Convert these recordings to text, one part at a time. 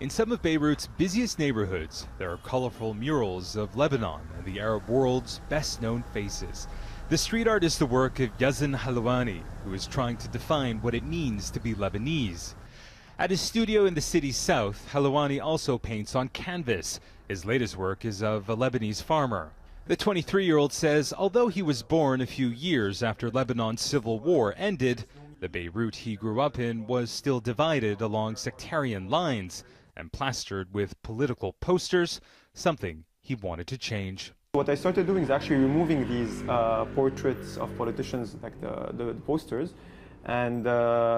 In some of Beirut's busiest neighborhoods, there are colorful murals of Lebanon and the Arab world's best-known faces. The street art is the work of Yazan Halawani, who is trying to define what it means to be Lebanese. At his studio in the city's south, Halawani also paints on canvas. His latest work is of a Lebanese farmer. The 23-year-old says although he was born a few years after Lebanon's civil war ended, the Beirut he grew up in was still divided along sectarian lines and plastered with political posters, something he wanted to change. What I started doing is actually removing these portraits of politicians, like the posters, and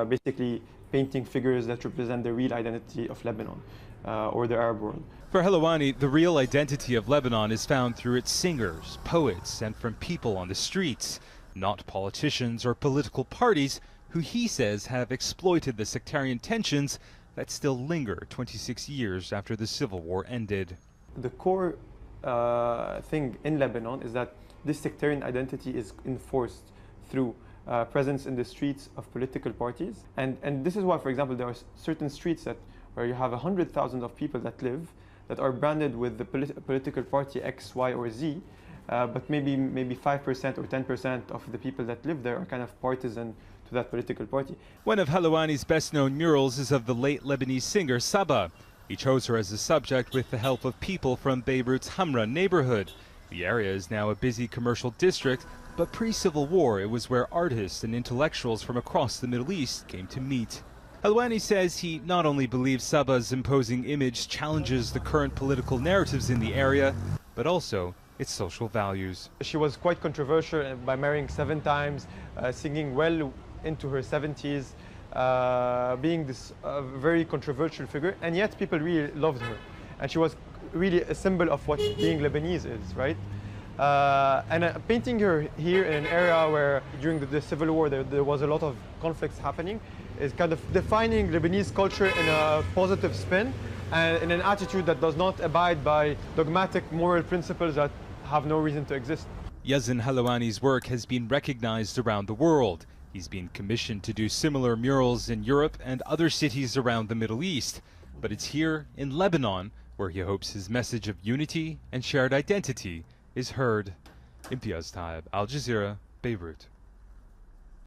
basically painting figures that represent the real identity of Lebanon or the Arab world. For Halawani, the real identity of Lebanon is found through its singers, poets, and from people on the streets, not politicians or political parties who he says have exploited the sectarian tensions that still linger 26 years after the civil war ended. The core thing in Lebanon is that this sectarian identity is enforced through presence in the streets of political parties. And this is why, for example, there are certain streets where you have 100,000 of people that live that are branded with the political party X, Y, or Z, but maybe 5% or 10% of the people that live there are kind of partisan to that political party. One of Halawani's best-known murals is of the late Lebanese singer Saba. He chose her as a subject with the help of people from Beirut's Hamra neighborhood. The area is now a busy commercial district, but pre-Civil War it was where artists and intellectuals from across the Middle East came to meet. Halawani says he not only believes Saba's imposing image challenges the current political narratives in the area, but also its social values. She was quite controversial by marrying 7 times, singing well into her 70s, being this very controversial figure, and yet people really loved her. And she was really a symbol of what being Lebanese is, right? And painting her here in an area where during the Civil War there was a lot of conflicts happening is kind of defining Lebanese culture in a positive spin and in an attitude that does not abide by dogmatic moral principles that have no reason to exist. Yazan Halawani's work has been recognized around the world. He's been commissioned to do similar murals in Europe and other cities around the Middle East. But it's here in Lebanon where he hopes his message of unity and shared identity is heard. Imtiaz Taib, Al Jazeera, Beirut.